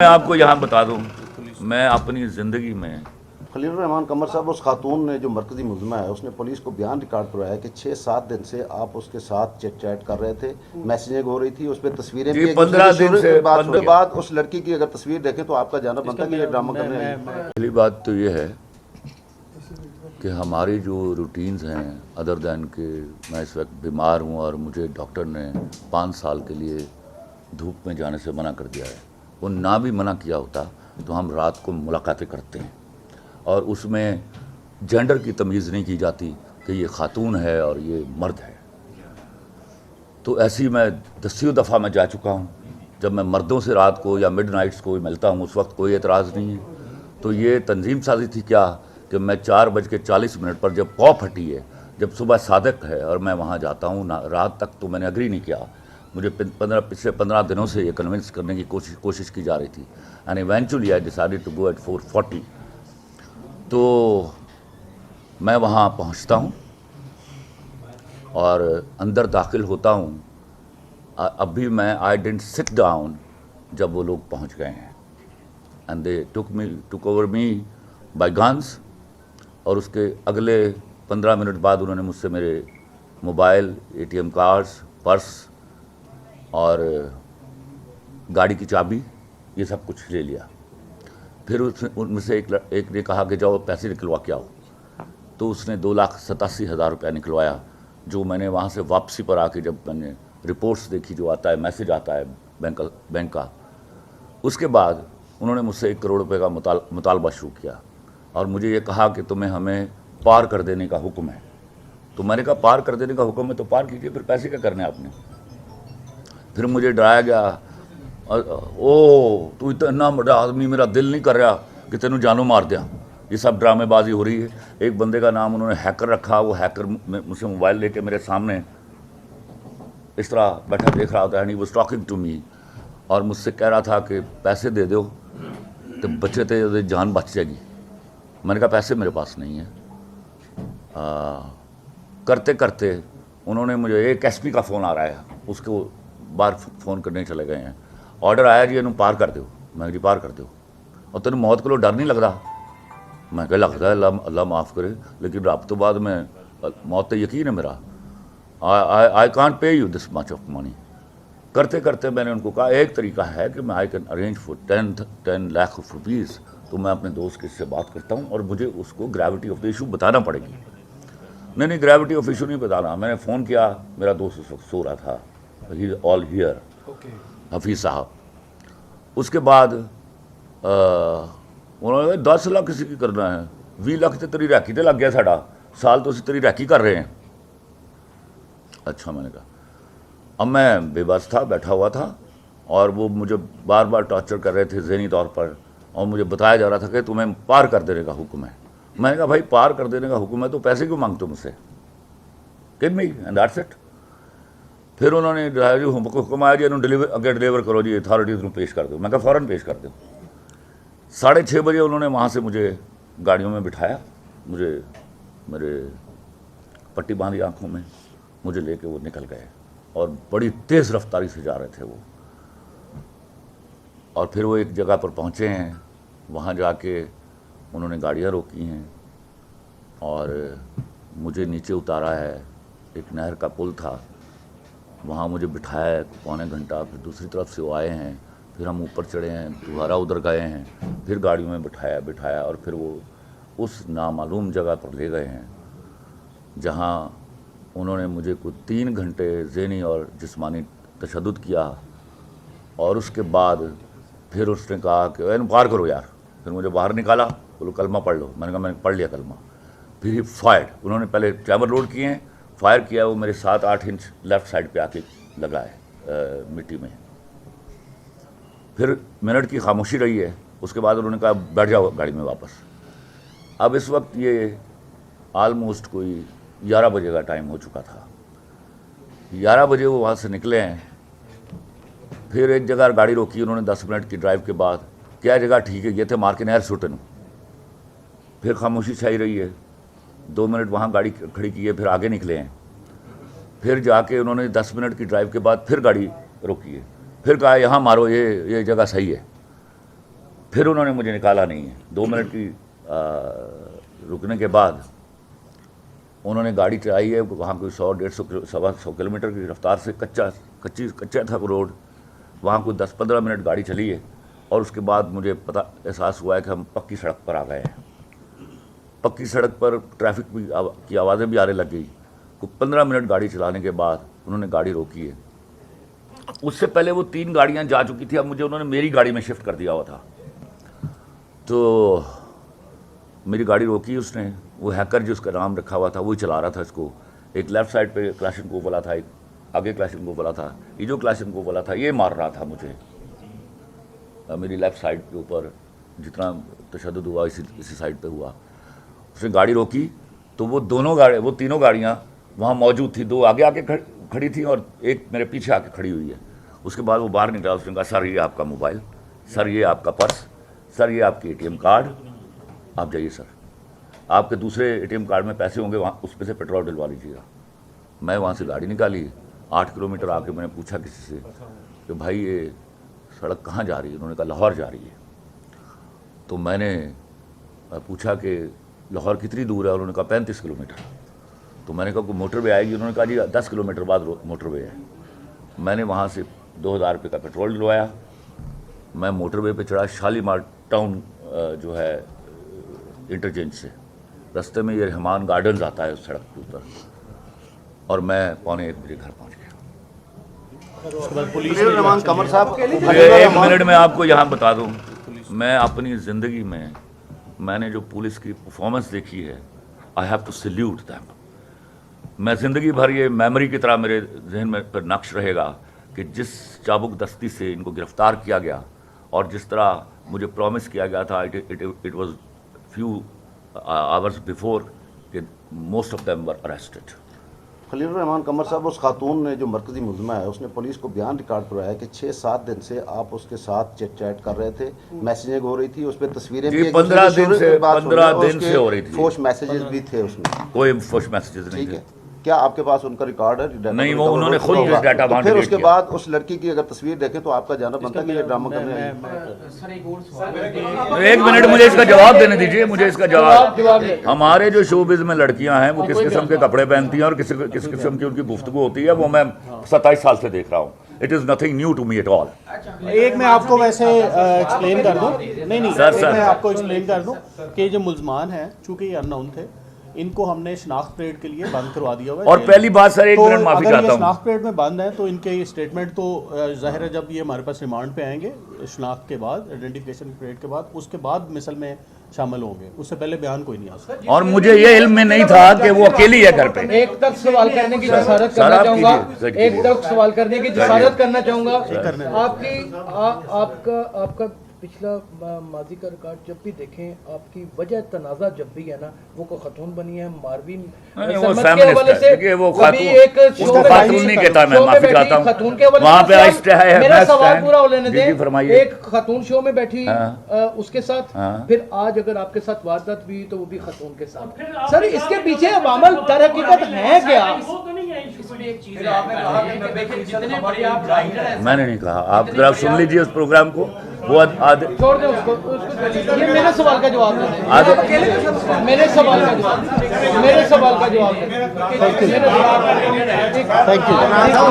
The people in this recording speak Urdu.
میں آپ کو یہاں بتا دوں، میں اپنی زندگی میں خلیل الرحمان قمر صاحب، اس خاتون نے جو مرکزی ملزمہ ہے اس نے پولیس کو بیان ریکارڈ کروایا کہ 6-7 دن سے آپ اس کے ساتھ چیٹ کر رہے تھے، میسیجنگ ہو رہی تھی، اس پہ تصویریں بھی 15 دن سے بات کے بعد اس لڑکی کی اگر تصویر دیکھیں تو آپ کا جانا بنتا ہے کہ یہ ڈرامہ کرنے آئی۔ پہلی بات تو یہ ہے کہ ہماری جو روٹینز ہیں ادر دین کہ میں اس وقت بیمار ہوں اور مجھے ڈاکٹر نے 5 سال کے لیے دھوپ میں جانے سے منع کر دیا ہے، وہ نہ بھی منع کیا ہوتا تو ہم رات کو ملاقاتیں کرتے ہیں اور اس میں جینڈر کی تمیز نہیں کی جاتی کہ یہ خاتون ہے اور یہ مرد ہے۔ تو ایسی میں 10 دفعہ میں جا چکا ہوں، جب میں مردوں سے رات کو یا مڈ نائٹس کو ملتا ہوں اس وقت کوئی اعتراض نہیں ہے۔ تو یہ تنظیم سازی تھی کیا کہ میں 4:40 پر جب پاؤ پھٹی ہے، جب صبح صادق ہے اور میں وہاں جاتا ہوں رات تک، تو میں نے اگری نہیں کیا۔ مجھے پچھلے 15 دنوں سے یہ کنونس کرنے کی کوشش کی جا رہی تھی، and eventually I decided to go at 4:40۔ تو میں وہاں پہنچتا ہوں اور اندر داخل ہوتا ہوں، اب بھی میں آئی ڈنٹ سٹ ڈاؤن جب وہ لوگ پہنچ گئے ہیں، and they took over me by guns. اور اس کے اگلے 15 منٹ بعد انہوں نے مجھ سے میرے موبائل، ATM کارڈز، پرس اور گاڑی کی چابی، یہ سب کچھ لے لیا۔ پھر ان میں سے ایک نے کہا کہ جاؤ پیسے نکلوا کے آؤ، تو اس نے 2,87,000 روپیہ نکلوایا، جو میں نے وہاں سے واپسی پر آ کے جب میں نے رپورٹس دیکھی، جو آتا ہے میسج آتا ہے بینک کا، اس کے بعد انہوں نے مجھ سے 1 کروڑ روپے کا مطالبہ شروع کیا اور مجھے یہ کہا کہ تمہیں ہمیں پار کر دینے کا حکم ہے۔ تو میں نے کہا پار کر دینے کا حکم ہے تو پار کیجیے، پھر پیسے کیا کرنے آپ نے؟ پھر مجھے ڈرایا گیا، او تو اتنا بڑا آدمی، میرا دل نہیں کر رہا کہ تینوں جانوں مار دیا۔ یہ سب ڈرامے بازی ہو رہی ہے۔ ایک بندے کا نام انہوں نے ہیکر رکھا، وہ ہیکر مجھ سے موبائل لے کے میرے سامنے اس طرح بیٹھا دیکھ رہا ہوتا ہے، he was talking to me، اور مجھ سے کہہ رہا تھا کہ پیسے دے دو تو بچے تھے، جان بچ جائے گی۔ میں نے کہا پیسے میرے پاس نہیں ہیں۔ کرتے کرتے انہوں نے مجھے، ایک SP کا فون آ رہا ہے، اس کو باہر فون کرنے چلے گئے ہیں، آرڈر آیا جی انہوں پار کر دو۔ میں نے جی پار کر دو، اور تینوں موت کو ڈر نہیں لگ رہا؟ میں کہا لگتا ہے، اللہ معاف کرے، لیکن رب تو بعد میں موت یقین ہے میرا، I can't pay you this much of money. کرتے کرتے میں نے ان کو کہا ایک طریقہ ہے کہ میں I can arrange for 10 lakh of rupees, تو میں اپنے دوست سے بات کرتا ہوں اور مجھے اس کو گریوٹی آف دا ایشو بتانا پڑے گی۔ نہیں گریوٹی آف ایشو نہیں بتانا۔ میں نے فون کیا، میرا دوست اس وقت سو رہا تھا، ہی آل ہیئر، حفیظ صاحب۔ اس کے بعد انہوں نے 10 لاکھ کسی کی کرنا ہے، 20 لاکھ تو تیری ریکی تے لگ گیا ساڈا، سال تو اسی تیری ریکی کر رہے ہیں۔ اچھا، میں نے کہا، اب میں بے بس تھا، بیٹھا ہوا تھا، اور وہ مجھے بار بار ٹارچر کر رہے تھے ذہنی طور پر، اور مجھے بتایا جا رہا تھا کہ تمہیں پار کر دینے کا حکم ہے۔ میں نے کہا بھائی پار کر دینے کا حکم ہے تو پیسے کیوں مانگتے ہو مجھ سے؟ give me and that's it۔ پھر انہوں نے حکم آیا جی انہوں ڈلیور کرو جی، اتھارٹیز کو پیش کر دو۔ میں کہا فوراً پیش کر دو۔ 6:30 بجے انہوں نے وہاں سے مجھے گاڑیوں میں بٹھایا، مجھے میرے پٹی باندھی آنکھوں میں، مجھے لے کے وہ نکل گئے، اور بڑی تیز رفتاری سے جا رہے تھے وہ۔ اور پھر وہ ایک جگہ پر پہنچے ہیں، وہاں جا کے انہوں نے گاڑیاں روکی ہیں اور مجھے نیچے اتارا ہے، ایک نہر کا پل تھا، وہاں مجھے بٹھایا ہے 1.25 گھنٹہ۔ پھر دوسری طرف سے وہ آئے ہیں، پھر ہم اوپر چڑھے ہیں، دوبارہ ادھر گئے ہیں، پھر گاڑیوں میں بٹھایا اور پھر وہ اس نامعلوم جگہ پر لے گئے ہیں، جہاں انہوں نے مجھے کوئی 3 گھنٹے ذہنی اور جسمانی تشدد کیا۔ اور اس کے بعد پھر اس نے کہا کہ پار کرو یار۔ پھر مجھے باہر نکالا، بولو کلمہ پڑھ لو۔ میں نے کہا میں نے پڑھ لیا کلمہ۔ پھر ہی فائرڈ، انہوں نے پہلے چیمبر لوڈ کیے ہیں، فائر کیا، وہ میرے 7-8 انچ لیفٹ سائڈ پہ آ کے لگا ہے مٹی میں۔ پھر منٹ کی خاموشی رہی ہے، اس کے بعد انہوں نے کہا بیٹھ جاؤ گاڑی میں واپس۔ اب اس وقت یہ آلموسٹ کوئی 11 بجے کا ٹائم ہو چکا تھا۔ 11 بجے وہ وہاں سے نکلے ہیں، پھر ایک جگہ گاڑی روکی انہوں نے 10 منٹ کی ڈرائیو کے بعد۔ کیا جگہ ٹھیک ہے، یہ تھے مار کے نہر سوٹن۔ پھر خاموشی چھائی رہی ہے، 2 منٹ وہاں گاڑی کھڑی کی ہے، پھر آگے نکلے ہیں۔ پھر جا کے انہوں نے 10 منٹ کی ڈرائیو کے بعد پھر گاڑی روکی ہے، پھر کہا یہاں مارو، یہ جگہ صحیح ہے۔ پھر انہوں نے مجھے نکالا نہیں ہے. 2 منٹ کی رکنے کے بعد انہوں نے گاڑی چلائی ہے وہاں کوئی 100-150 100 کلومیٹر کی رفتار سے. کچا تھا روڈ, وہاں کوئی 10-15 منٹ گاڑی چلی ہے, اور اس کے بعد مجھے احساس ہوا ہے کہ ہم پکی سڑک پر آ گئے ہیں. پکی سڑک پر ٹریفک کی آوازیں بھی آنے لگ گئی. کوئی 15 منٹ گاڑی چلانے کے بعد انہوں نے گاڑی روکی ہے. اس سے پہلے وہ 3 گاڑیاں جا چکی تھی, اب مجھے انہوں نے میری گاڑی میں شفٹ کر دیا ہوا تھا. تو میری گاڑی روکی اس نے. وہ ہیکر جو اس کا نام رکھا ہوا تھا وہی چلا رہا تھا اس کو. ایک لیفٹ سائڈ پہ کلاشنکوف والا تھا, ایک آگے کلاشنکوف والا تھا. یہ جو کلاشنکوف والا تھا یہ مار رہا تھا مجھے میری لیفٹ سائڈ کے اوپر. جتنا تشدد ہوا اسی سائڈ پہ ہوا. اس نے گاڑی روکی تو وہ تینوں گاڑیاں وہاں موجود تھی. 2 آگے آ کے کھڑی تھیں اور ایک میرے پیچھے آ کے کھڑی ہوئی ہے. اس کے بعد وہ باہر نکلا. اس نے کہا سر یہ آپ کا موبائل, سر یہ آپ کا پرس, سر یہ آپ کی ATM کارڈ, آپ جائیے سر, آپ کے دوسرے ATM کارڈ میں پیسے ہوں گے, وہاں اس پہ سے پیٹرول ڈلوا لیجیے گا. میں وہاں سے گاڑی نکالی. 8 کلومیٹر آ کے میں نے پوچھا کسی سے کہ بھائی یہ سڑک کہاں جا رہی ہے؟ انہوں نے کہا لاہور جا رہی ہے. تو میں نے پوچھا کہ لاہور کتنی دور ہے؟ انہوں نے کہا 35 کلومیٹر. تو میں نے کہا کوئی موٹر وے آئے گی؟ انہوں نے کہا جی 10 کلومیٹر بعد موٹر وے ہے. میں نے وہاں سے 2000 روپے کا پیٹرول ڈلوایا. میں موٹر وے پہ چڑھا شالیمار ٹاؤن جو ہے انٹرچینج سے. رستے میں یہ رحمان گارڈنز آتا ہے اس سڑک کے اوپر, اور میں 1:45 بجے گھر پہنچ گیا. رحمان قمر صاحب, 1 منٹ میں آپ کو یہاں بتا دوں, میں اپنی زندگی میں نے جو پولیس کی پرفارمنس دیکھی ہے, I have to salute them. میں زندگی بھر یہ میموری کی طرح میرے ذہن میں پر نقش رہے گا کہ جس چابک دستی سے ان کو گرفتار کیا گیا, اور جس طرح مجھے پرومس کیا گیا تھا, it was few hours before کہ most of them were arrested. Khalil ur-Rehman Qamar صاحب, اس خاتون نے جو مرکزی ملزمہ ہے اس نے پولیس کو بیان ریکارڈ کروایا کہ 6-7 دن سے آپ اس کے ساتھ چیٹ کر رہے تھے, میسیجنگ ہو رہی تھی, اس پہ تصویریں بھی 15 دن سے ہو رہی تھی. فوش میسیجز بھی تھے اس میں. کوئی فوش میسیجز نہیں تھے. کیا آپ کے پاس ان کا ریکارڈ ہے؟ نہیں, وہ انہوں نے خود ڈیٹا باؤنڈ کیا. پھر اس کے بعد اس لڑکی کی اگر تصویر دیکھیں تو آپ کا جانا بنتا ہے کہ یہ ڈرامہ کر رہے ہیں. 1 منٹ مجھے اس کا جواب دینے دیجیے. مجھے اس کا جواب. ہمارے جو شو بز میں لڑکیاں ہیں وہ کس قسم کے کپڑے پہنتی ہیں اور کس قسم کی ان کی گفتگو ہوتی ہے, وہ میں 27 سال سے دیکھ رہا ہوں. It is nothing new to me at all. ایک میں آپ کو ویسے ایکسپلین کر دوں. نہیں, میں آپ کو ایکسپلین کر دوں کہ جو ملزمان ہیں چونکہ یہ ان نون تھے, ان کو ہم نے شناخت پریڈ کے لیے بند کروا دیا ہوا ہے. اور پہلی بات سر, 1 منٹ معافی چاہتا ہوں, شناخت پریڈ میں بند ہے تو ان کے اسٹیٹمنٹ تو ظاہر ہے جب یہ ہمارے پاس ریمانڈ پہ آئیں گے شناخت کے بعد, آئیڈینٹیفیکیشن پریڈ کے بعد, اس کے بعد مثل میں شامل ہوں گے. اس سے پہلے بیان کوئی نہیں آ سکتا. اور مجھے یہ علم میں نہیں تھا کہ وہ اکیلی ہے گھر پہ. ایک تک سوال کرنے کی جسارت کرنا چاہوں گا, ایک تک سوال کرنے کی جسارت کرنا چاہوں گا. آپ کا پچھلا ماضی کا ریکارڈ جب بھی دیکھیں, آپ کی وجہ تنازع جب بھی ہے نا, وہ کوئی خاتون بنی ہے ماروی خاتون نہیں کہتا, میں معافی چاہتا ہوں. وہاں پہ میرا سوال پورا ہو لینے دیں. ایک خاتون شو میں بیٹھی اس کے ساتھ, پھر آج اگر آپ کے ساتھ واردات بھی تو وہ بھی خاتون کے ساتھ. سر اس کے پیچھے عوامل در حقیقت ہے کیا؟ میں نے نہیں کہا, آپ ذرا سن لیجیے اس پروگرام کو. وہ چھوڑ دیں اس کو. یہ میرے سوال کا جواب دیں. میرے سوال کا جواب.